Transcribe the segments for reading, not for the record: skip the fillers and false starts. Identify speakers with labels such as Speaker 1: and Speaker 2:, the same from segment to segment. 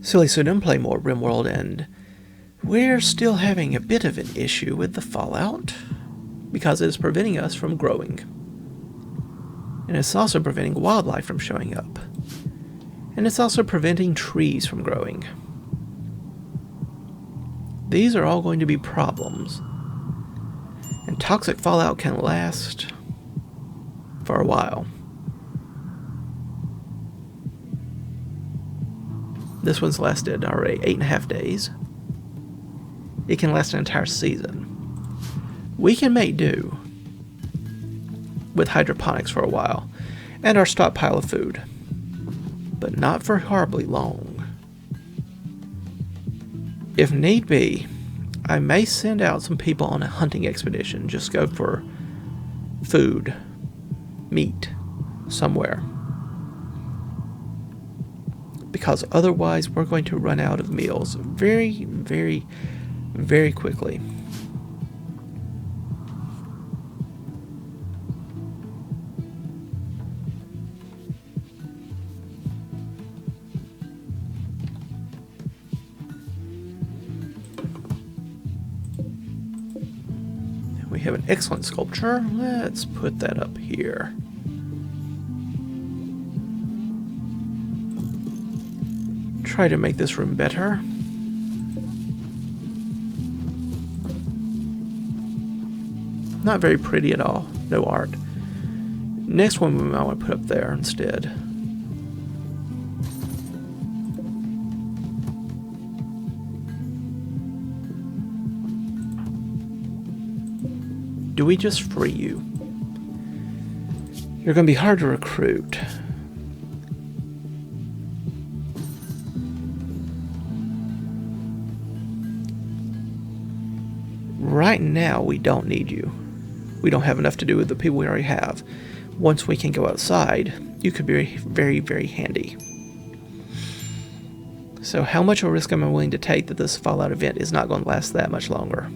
Speaker 1: SillyPseudonym play more Rimworld, and we're still having a bit of an issue with the fallout because it is preventing us from growing. And it's also preventing wildlife from showing up. And it's also preventing trees from growing. These are all going to be problems. And toxic fallout can last for a while. This one's lasted already 8.5 days. It can last an entire season. We can make do with hydroponics for a while and our stockpile of food, but not for horribly long. If need be, I may send out some people on a hunting expedition, just go for food, meat, somewhere. Because otherwise we're going to run out of meals very, very, very quickly. We have an excellent sculpture. Let's put that up here. Try to make this room better. Not very pretty at all. No art. Next one we might want to put up there instead. Do we just free you? You're going to be hard to recruit. Right now, we don't need you. We don't have enough to do with the people we already have. Once we can go outside, you could be very, very handy. So how much of a risk am I willing to take that this Fallout event is not going to last that much longer?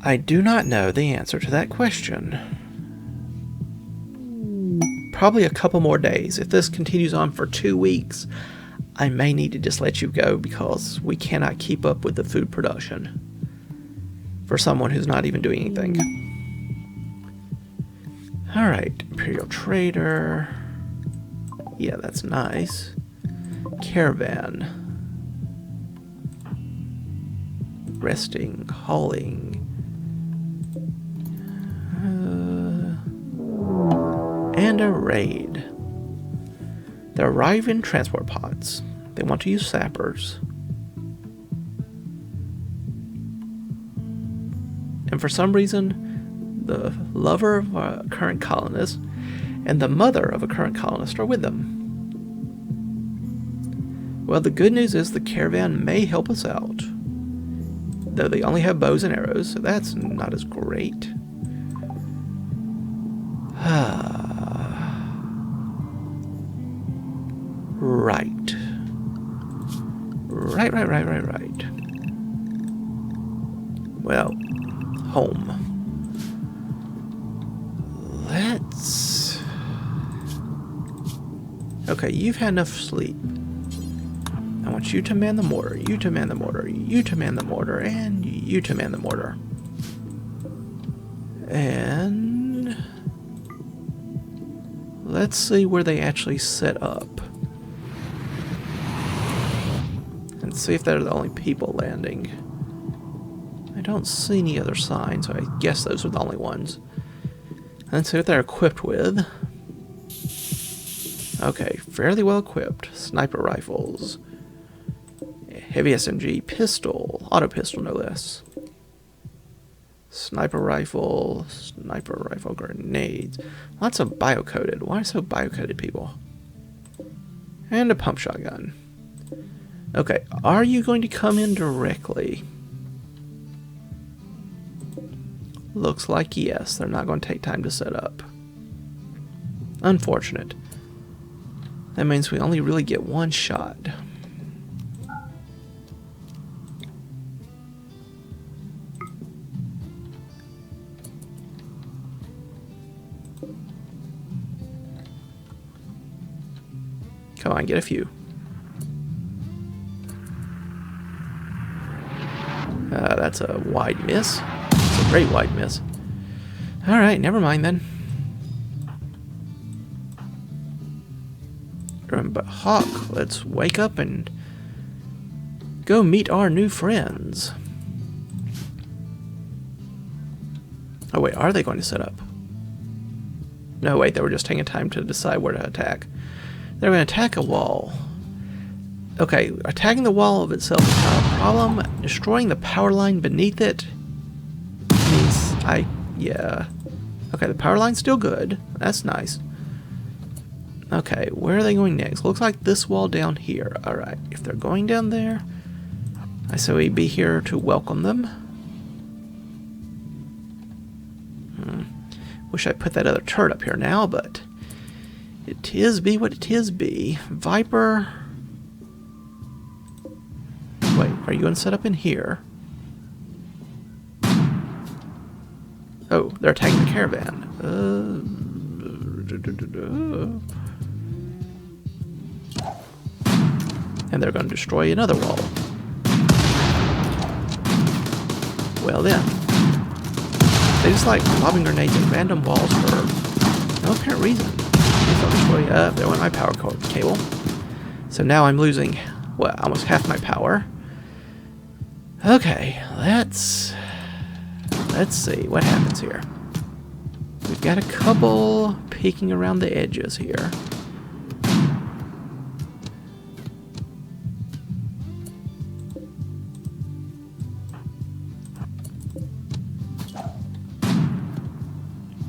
Speaker 1: I do not know the answer to that question. Probably a couple more days. If this continues on for 2 weeks, I may need to just let you go because we cannot keep up with the food production for someone who's not even doing anything. Alright, Imperial Trader. Yeah, that's nice. Caravan. Resting, hauling. And a raid. They arrive in transport pods. They want to use sappers. And for some reason, the lover of a current colonist and the mother of a current colonist are with them. Well, the good news is the caravan may help us out. Though they only have bows and arrows, so that's not as great. Right. Right. Well, home. Let's... Okay, you've had enough sleep. I want you to man the mortar, you to man the mortar, you to man the mortar, and you to man the mortar. And... let's see where they actually set up. And see if they're the only people landing. I don't see any other signs, so I guess those are the only ones. And see what they're equipped with. Okay, fairly well equipped. Sniper rifles. Heavy SMG, pistol, auto pistol no less. Sniper rifle grenades. Lots of biocoded. Why so biocoded people? And a pump shotgun. Okay, are you going to come in directly? Looks like yes, they're not going to take time to set up. Unfortunate. That means we only really get one shot. Come on, get a few. That's a wide miss. It's a very wide miss. Alright, never mind then. But Hawk, let's wake up and go meet our new friends. Oh wait, are they going to set up? No, wait, they were just taking time to decide where to attack. They're going to attack a wall. Okay, attacking the wall of itself is not a problem. Destroying the power line beneath it means yeah. Okay, the power line's still good. That's nice. Okay, where are they going next? Looks like this wall down here. Alright, if they're going down there, I say we be here to welcome them. Wish I put that other turret up here now, but it is be what it is be. Viper. Wait, are you going to set up in here? Oh, they're attacking the caravan. And they're going to destroy another wall. Well then. They just like lobbing grenades at random walls for no apparent reason. They'll destroy, there went my power cable. So now I'm losing, well, almost half my power. Okay, let's see what happens here. We've got a couple peeking around the edges here.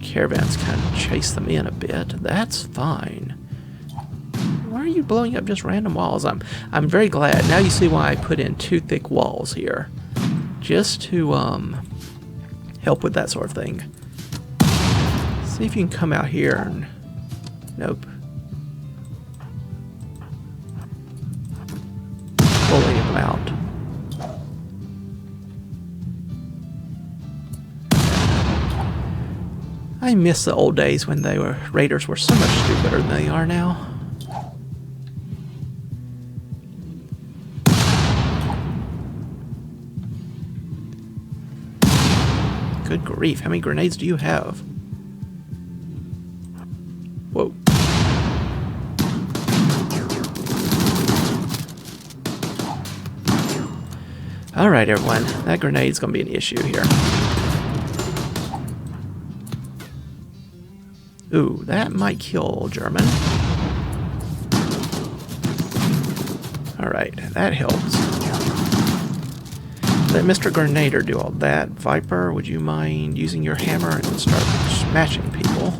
Speaker 1: Caravans kind of chase them in a bit. That's fine. Why are you blowing up just random walls? I'm very glad. Now you see why I put in 2 thick walls here. Just to help with that sort of thing. See if you can come out here and... Nope. Bullying them out. I miss the old days when raiders were so much stupider than they are now. Good grief, how many grenades do you have? Whoa. Alright everyone, that grenade's gonna be an issue here. Ooh, that might kill German. Alright, that helps. Let Mr. Grenader do all that. Viper, would you mind using your hammer and start smashing people?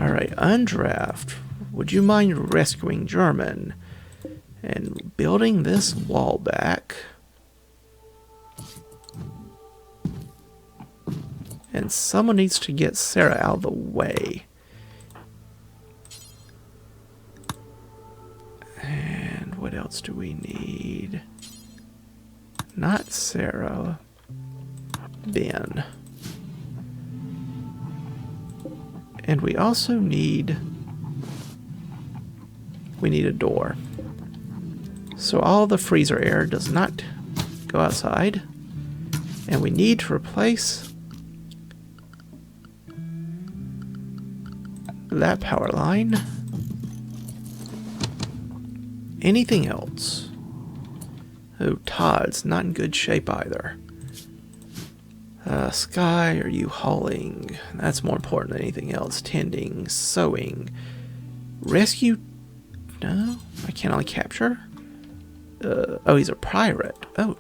Speaker 1: Alright, Undraft, would you mind rescuing German and building this wall back? And someone needs to get Sarah out of the way. And what else do we need? Not Sarah. Ben. And we also need... We need a door. So all the freezer air does not go outside. And we need to replace... that power line. Anything else? Oh, Todd's not in good shape either. Sky, are you hauling? That's more important than anything else. Tending, sewing, rescue. No, I can only capture. Oh, he's a pirate. Oh,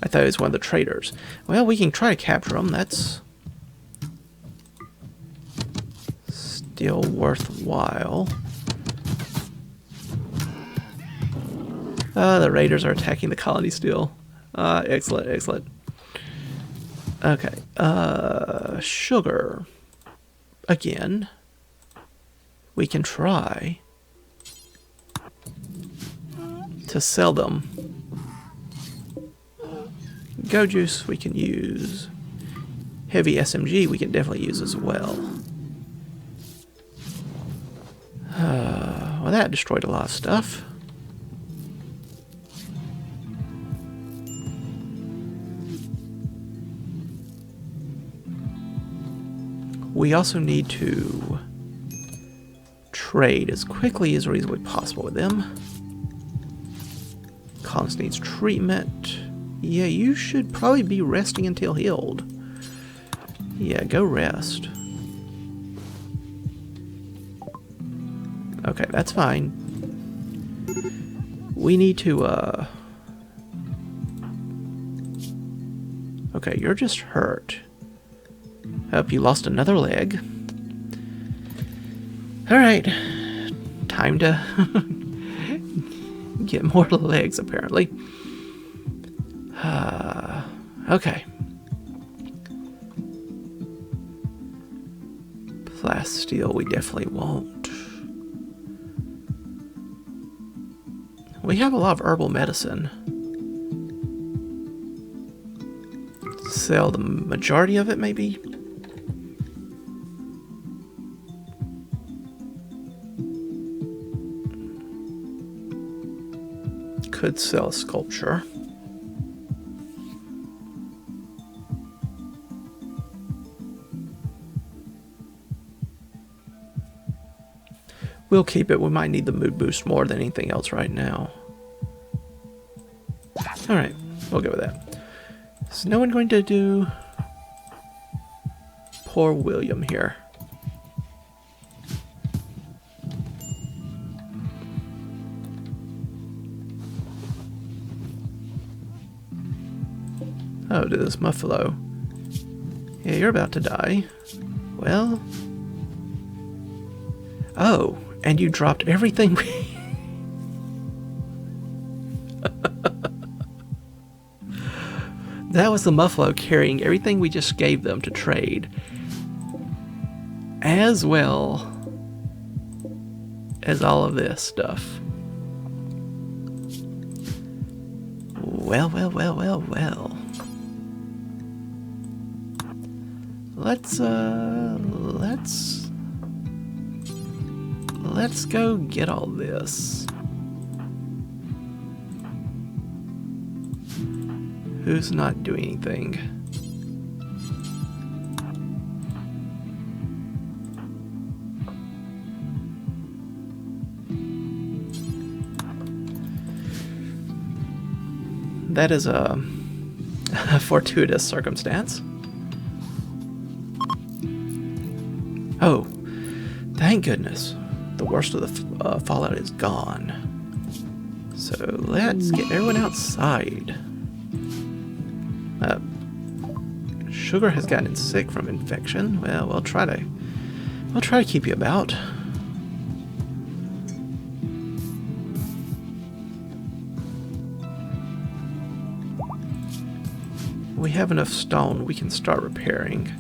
Speaker 1: I thought he was one of the traders. Well, we can try to capture him. That's still worthwhile. The raiders are attacking the colony still. Excellent, excellent. Okay, sugar. Again, we can try to sell them. Go juice we can use. heavy SMG we can definitely use as well. Well, that destroyed a lot of stuff. We also need to trade as quickly as reasonably possible with them. Collins needs treatment. Yeah, you should probably be resting until healed. Yeah, go rest. Okay, that's fine. We need to, okay, you're just hurt. Hope you lost another leg. Alright. Time to get more legs, apparently. Okay. Plasteel we definitely won't. We have a lot of herbal medicine. Sell the majority of it, maybe? Could sell a sculpture. We'll keep it. We might need the mood boost more than anything else right now. Alright, we'll go with that. Is no one going to do... Poor William here. Oh, to this Muffalo. Yeah, you're about to die. Well... Oh, and you dropped everything we... That was the Muffalo carrying everything we just gave them to trade. As well as all of this stuff. Well, well, well, well, well. Let's go get all this. Who's not doing anything? That is a fortuitous circumstance. Oh, thank goodness. The worst of the fallout is gone. So let's get everyone outside. Sugar has gotten sick from infection. Well, we'll try to keep you about. We have enough stone. We can start repairing.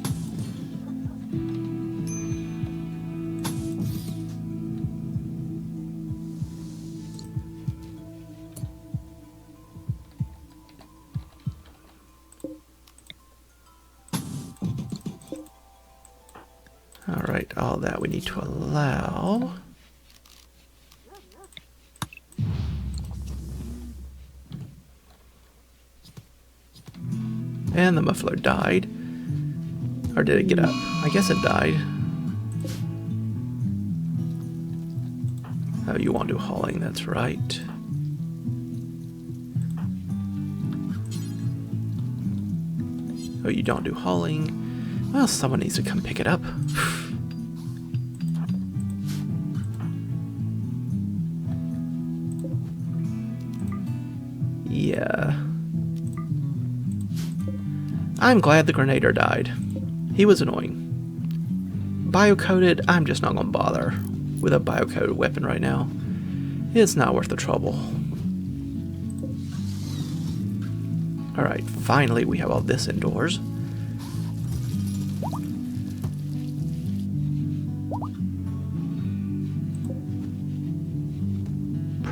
Speaker 1: Alright, all that we need to allow. And the muffler died. Or did it get up? I guess it died. Oh, you won't do hauling, that's right. Oh, you don't do hauling. Well, someone needs to come pick it up. Yeah. I'm glad the Grenader died. He was annoying. Bio-coded, I'm just not gonna bother with a bio-coded weapon right now. It's not worth the trouble. Alright, finally we have all this indoors.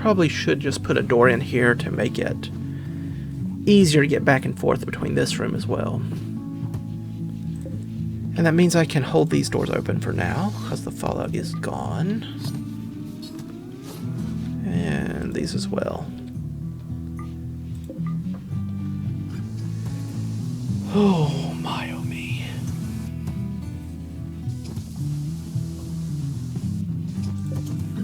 Speaker 1: Probably should just put a door in here to make it easier to get back and forth between this room as well. And that means I can hold these doors open for now, because the fallout is gone. And these as well. Oh my, oh me.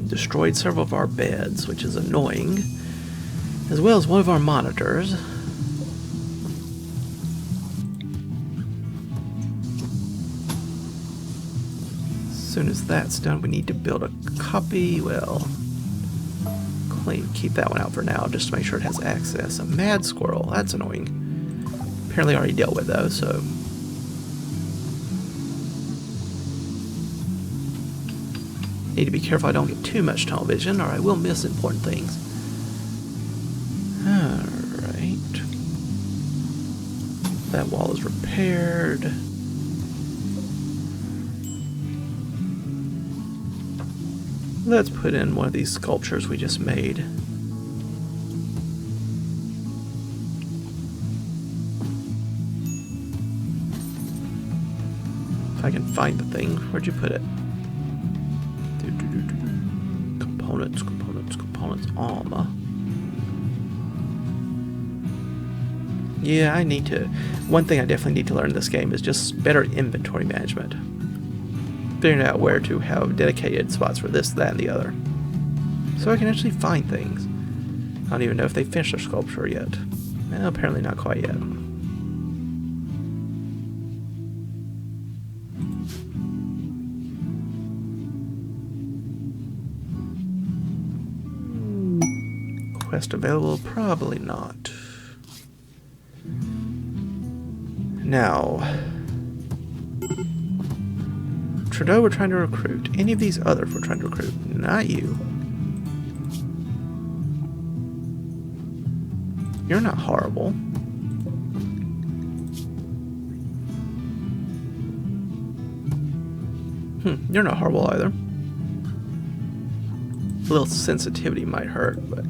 Speaker 1: Destroyed several of our beds, which is annoying, as well as one of our monitors. As soon as that's done, we need to build a copy. Well, keep that one out for now, just to make sure it has access. A mad squirrel, that's annoying. Apparently already dealt with though, so. Need to be careful I don't get too much tunnel vision, or I will miss important things. Alright. That wall is repaired. Let's put in one of these sculptures we just made. If I can find the thing. Where'd you put it? Components, components, components, armor. Yeah, I need to... One thing I definitely need to learn in this game is just better inventory management. Figuring out where to have dedicated spots for this, that, and the other. So I can actually find things. I don't even know if they finished their sculpture yet. Well, apparently not quite yet. Quest available? Probably not. Now... Trudeau we're trying to recruit. Any of these others we're trying to recruit. Not you. You're not horrible. You're not horrible either. A little sensitivity might hurt, but...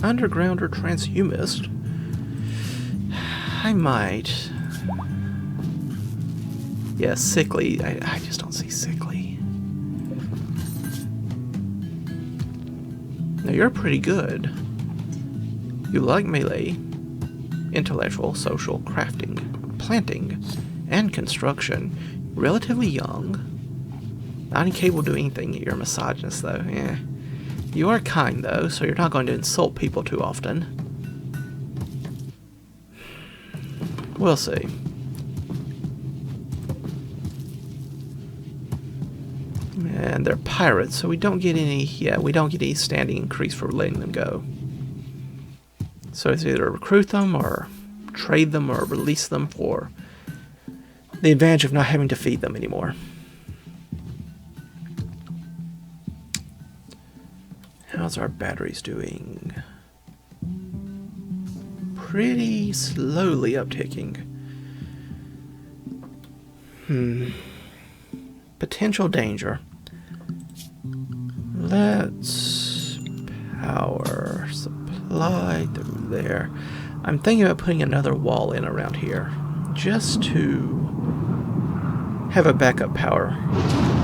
Speaker 1: underground or transhumist? I might... Yeah, sickly. I just don't see sickly. Now you're pretty good. You like melee, intellectual, social, crafting, planting, and construction. Relatively young. Not incapable of doing anything. You're a misogynist though. Yeah. You are kind though, so you're not going to insult people too often. We'll see. And they're pirates, so we don't get any. Yeah, we don't get any standing increase for letting them go. So it's either recruit them or trade them or release them for the advantage of not having to feed them anymore. How's our batteries doing? Pretty slowly upticking. Potential danger. Let's power supply through there. I'm thinking about putting another wall in around here, just to have a backup power route.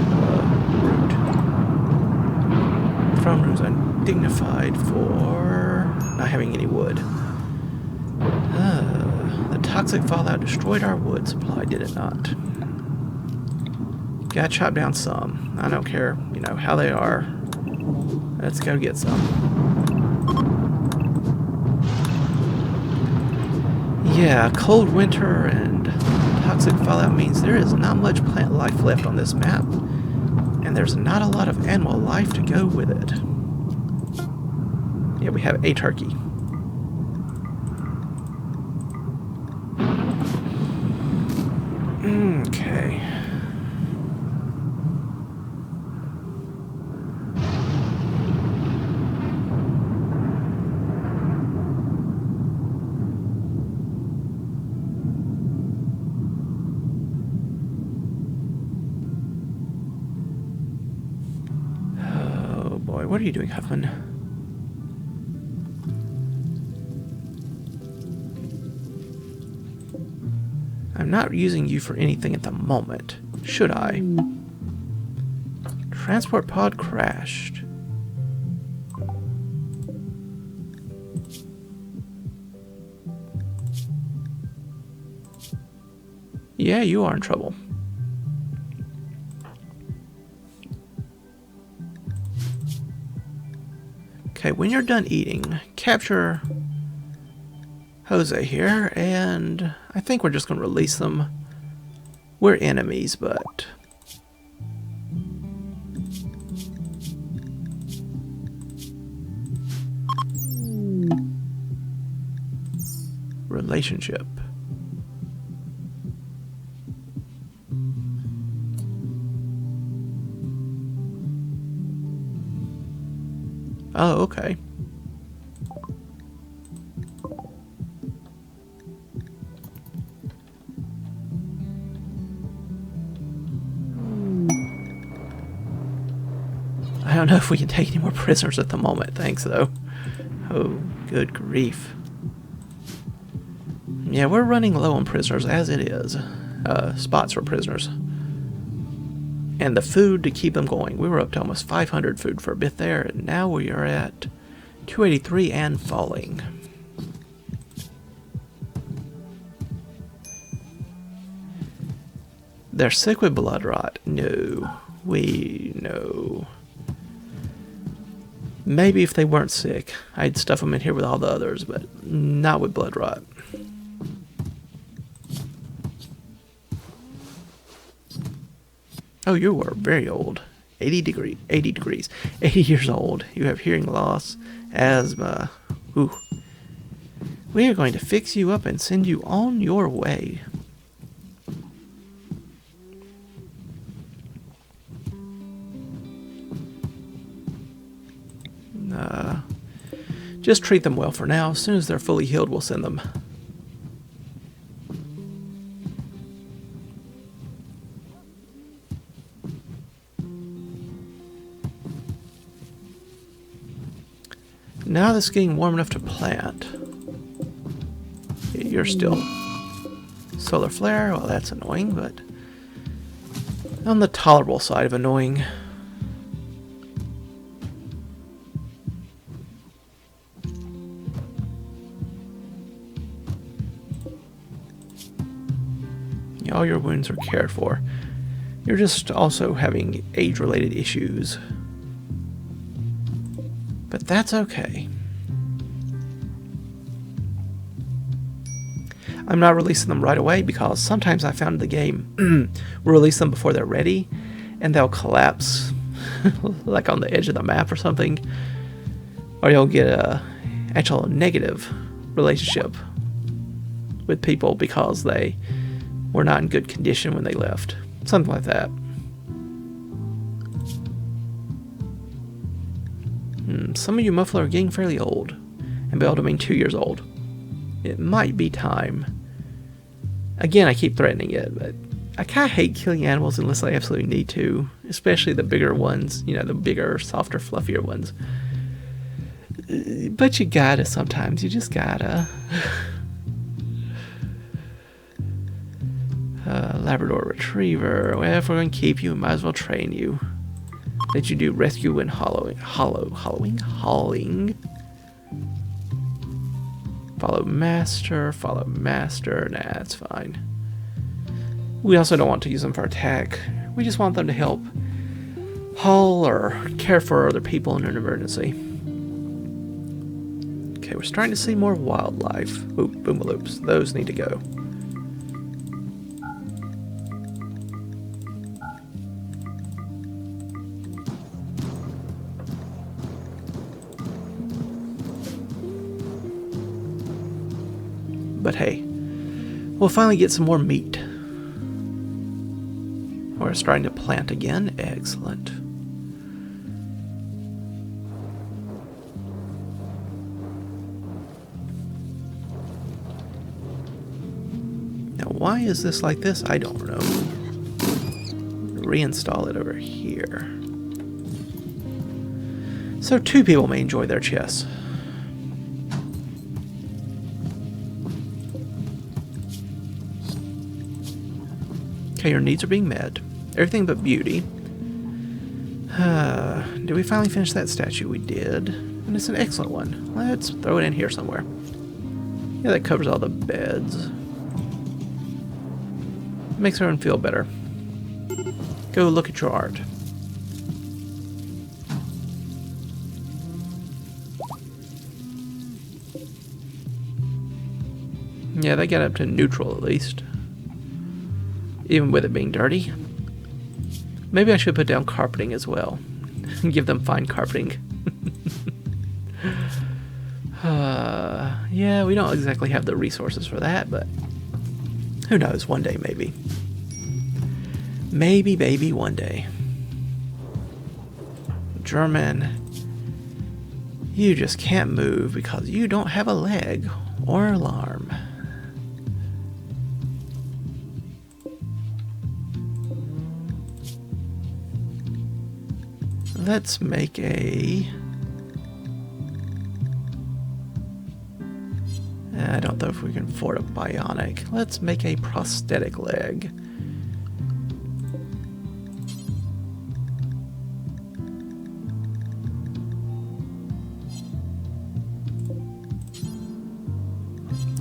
Speaker 1: From rooms undignified for not having any wood. The toxic fallout destroyed our wood supply, did it not? Gotta chop down some. I don't care, you know, how they are. Let's go get some. Yeah, cold winter and toxic fallout means there is not much plant life left on this map. And there's not a lot of animal life to go with it. Yeah, we have a turkey. Okay. What are you doing, Huffman? I'm not using you for anything at the moment. Should I? Transport pod crashed. Yeah, you are in trouble. Okay, when you're done eating, capture Jose here, and I think we're just going to release them. We're enemies, but... Relationship. Oh, okay. I don't know if we can take any more prisoners at the moment, thanks though. Oh, good grief. Yeah, we're running low on prisoners as it is. Spots for prisoners. And the food to keep them going. We were up to almost 500 food for a bit there, and now we are at 283 and falling. They're sick with blood rot. No. We know. Maybe if they weren't sick, I'd stuff them in here with all the others, but not with blood rot. Oh, you are very old. 80 degrees. 80 years old. You have hearing loss, asthma. Ooh. We are going to fix you up and send you on your way. Just treat them well for now. As soon as they're fully healed, we'll send them. Now this is getting warm enough to plant. You're still solar flare. Well, that's annoying, but on the tolerable side of annoying. All your wounds are cared for. You're just also having age-related issues. But that's okay. I'm not releasing them right away because sometimes I found the game will release them before they're ready and they'll collapse like on the edge of the map or something. Or you'll get a actual negative relationship with people because they were not in good condition when they left. Something like that. Some of you muffler are getting fairly old. And by old I mean 2 years old. It might be time. Again, I keep threatening it, but I kind of hate killing animals unless I absolutely need to. Especially the bigger ones. You know, the bigger, softer, fluffier ones. But you gotta sometimes. You just gotta. Labrador Retriever. Well, if we're going to keep you, we might as well train you. Let you do rescue and hauling. Follow master. Nah, it's fine. We also don't want to use them for attack. We just want them to help haul or care for other people in an emergency. Okay, we're starting to see more wildlife. Ooh, boomaloops. Those need to go. But hey, we'll finally get some more meat. We're starting to plant again. Excellent. Now, why is this like this? I don't know. Reinstall it over here. So 2 people may enjoy their chests. Okay, your needs are being met. Everything but beauty. Did we finally finish that statue? We did. And it's an excellent one. Let's throw it in here somewhere. Yeah, that covers all the beds. Makes everyone feel better. Go look at your art. Yeah, they got up to neutral at least. Even with it being dirty. Maybe I should put down carpeting as well. Give them fine carpeting. Yeah, we don't exactly have the resources for that, but who knows, one day maybe. Maybe, baby, one day. German, you just can't move because you don't have a leg or an arm. Let's make a... I don't know if we can afford a bionic. Let's make a prosthetic leg.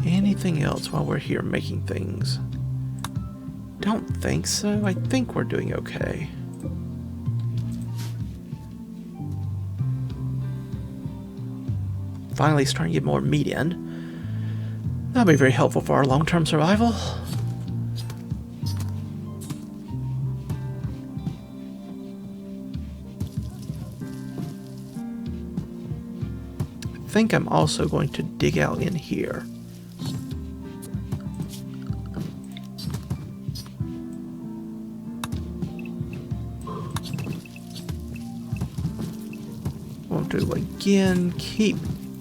Speaker 1: Anything else while we're here making things? Don't think so. I think we're doing okay. Finally starting to get more meat in. That'll be very helpful for our long-term survival. I think I'm also going to dig out in here. Want to again keep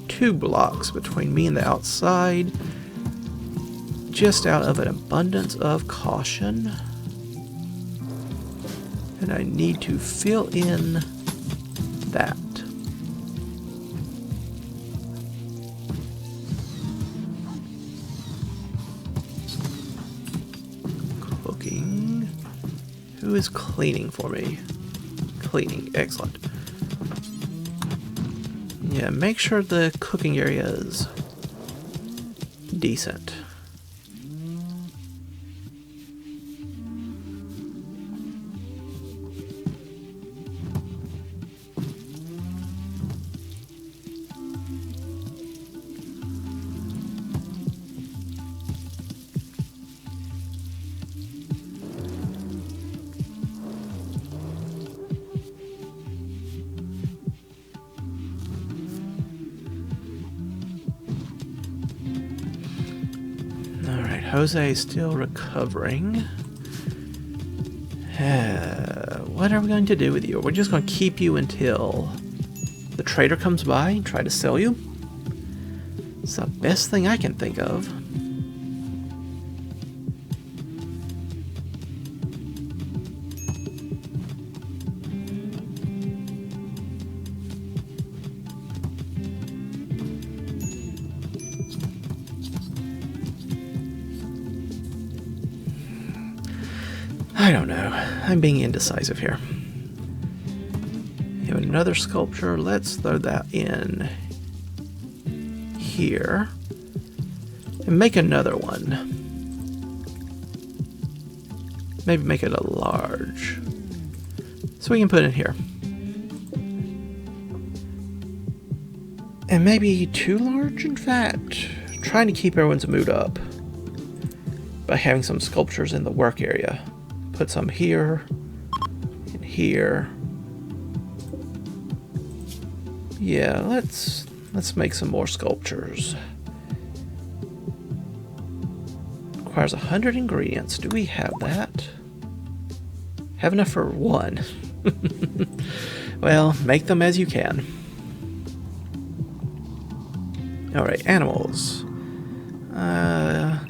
Speaker 1: 2 blocks between me and the outside, just out of an abundance of caution. And I need to fill in that. Cooking. Who is cleaning for me? Cleaning, excellent. Yeah, make sure the cooking area is decent. Jose is still recovering. What are we going to do with you? We're just going to keep you until the trader comes by and try to sell you. It's the best thing I can think of. I don't know. I'm being indecisive here. You have another sculpture. Let's throw that in here. And make another one. Maybe make it a large. So we can put it in here. And maybe too large, in fact. Trying to keep everyone's mood up by having some sculptures in the work area. Put some here and here. Yeah, let's make some more sculptures. Requires 100 ingredients. Do we have that? Have enough for 1. Well, make them as you can. Alright, animals.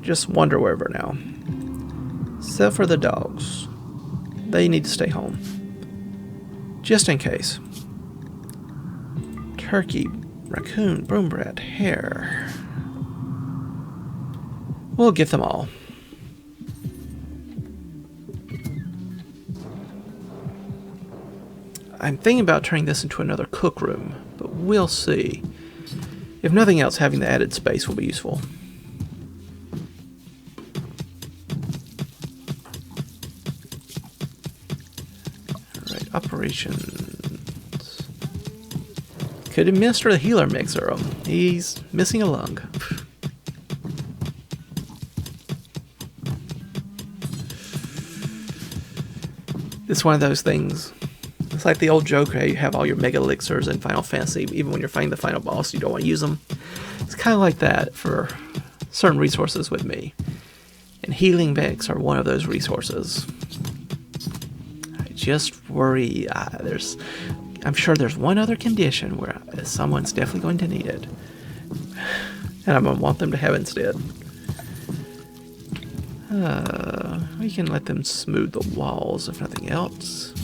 Speaker 1: Just wander wherever now. Except for the dogs. They need to stay home. Just in case. Turkey, raccoon, broom rat, hare. We'll get them all. I'm thinking about turning this into another cook room, but we'll see. If nothing else, having the added space will be useful. Alright, operations. Could administer the healer mixer. He's missing a lung. It's one of those things. It's like the old joke where you have all your mega elixirs in Final Fantasy. Even when you're fighting the final boss, you don't want to use them. It's kind of like that for certain resources with me. And healing mix are one of those resources. I just worry. I'm sure there's one other condition where someone's definitely going to need it. And I'm going to want them to have it instead. We can let them smooth the walls if nothing else.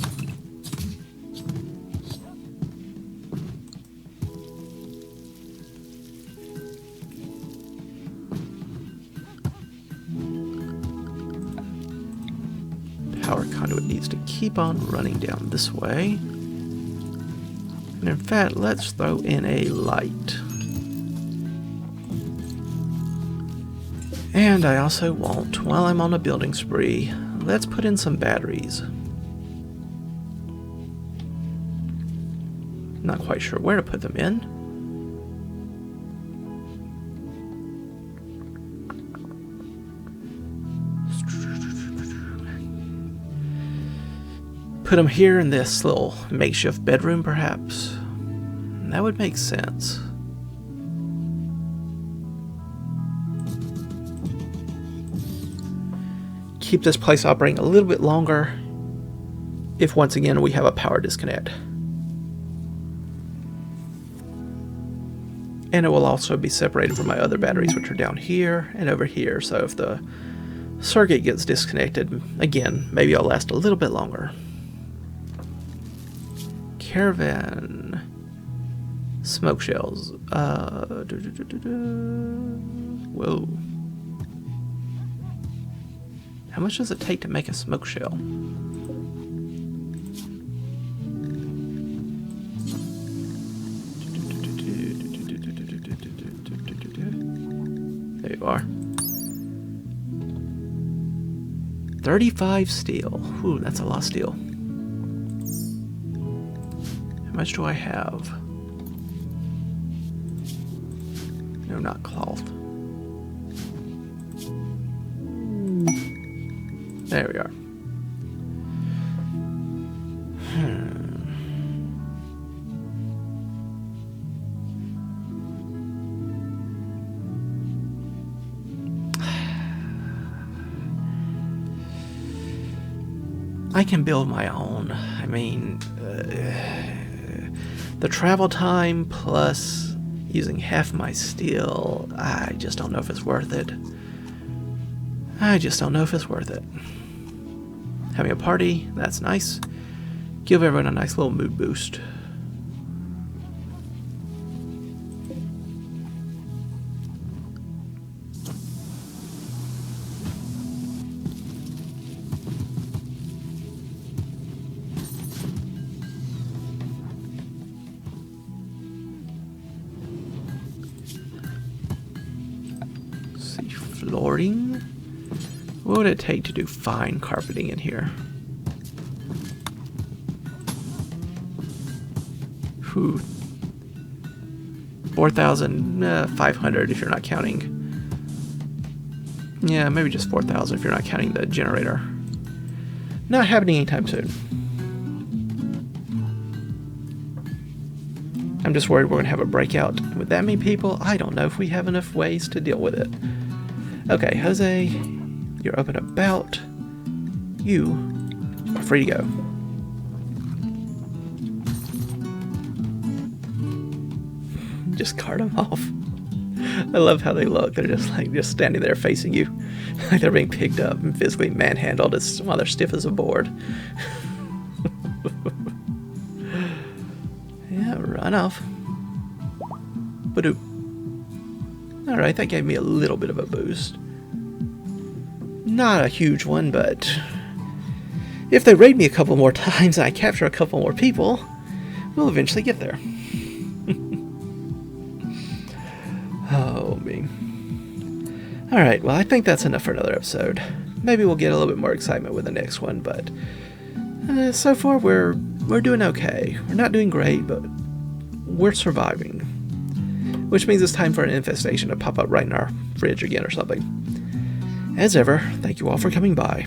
Speaker 1: Power conduit needs to keep on running down this way. And in fact, let's throw in a light. And I also want, while I'm on a building spree, let's put in some batteries. Not quite sure where to put them in. Put them here in this little makeshift bedroom, perhaps. That would make sense. Keep this place operating a little bit longer if once again we have a power disconnect. And it will also be separated from my other batteries, which are down here and over here. So if the circuit gets disconnected, again, maybe I'll last a little bit longer. Caravan. Smoke shells. Whoa. How much does it take to make a smoke shell? There you are. 35 steel. Ooh, that's a lot of steel. How much do I have? No, not cloth. There we are. I can build my own. I mean, the travel time plus using half my steel, I just don't know if it's worth it. I just don't know if it's worth it. Having a party, that's nice. Give everyone a nice little mood boost. See, flooring. What would it take to do fine carpeting in here? Whew. 4,500 if you're not counting. Yeah, maybe just 4,000 if you're not counting the generator. Not happening anytime soon. I'm just worried we're going to have a breakout. With that many people, I don't know if we have enough ways to deal with it. Okay, Jose, you're up and about. You are free to go. Just cart them off. I love how they look. They're just standing there facing you. Like they're being picked up and physically manhandled while they're stiff as a board. Yeah, run off. Ba-doop. Alright, that gave me a little bit of a boost. Not a huge one, but If they raid me a couple more times and I capture a couple more people, we'll eventually get there. Oh, me. Alright, well, I think that's enough for another episode. Maybe we'll get a little bit more excitement with the next one, but so far we're doing okay. We're not doing great, but we're surviving. Which means it's time for an infestation to pop up right in our fridge again or something. As ever, thank you all for coming by.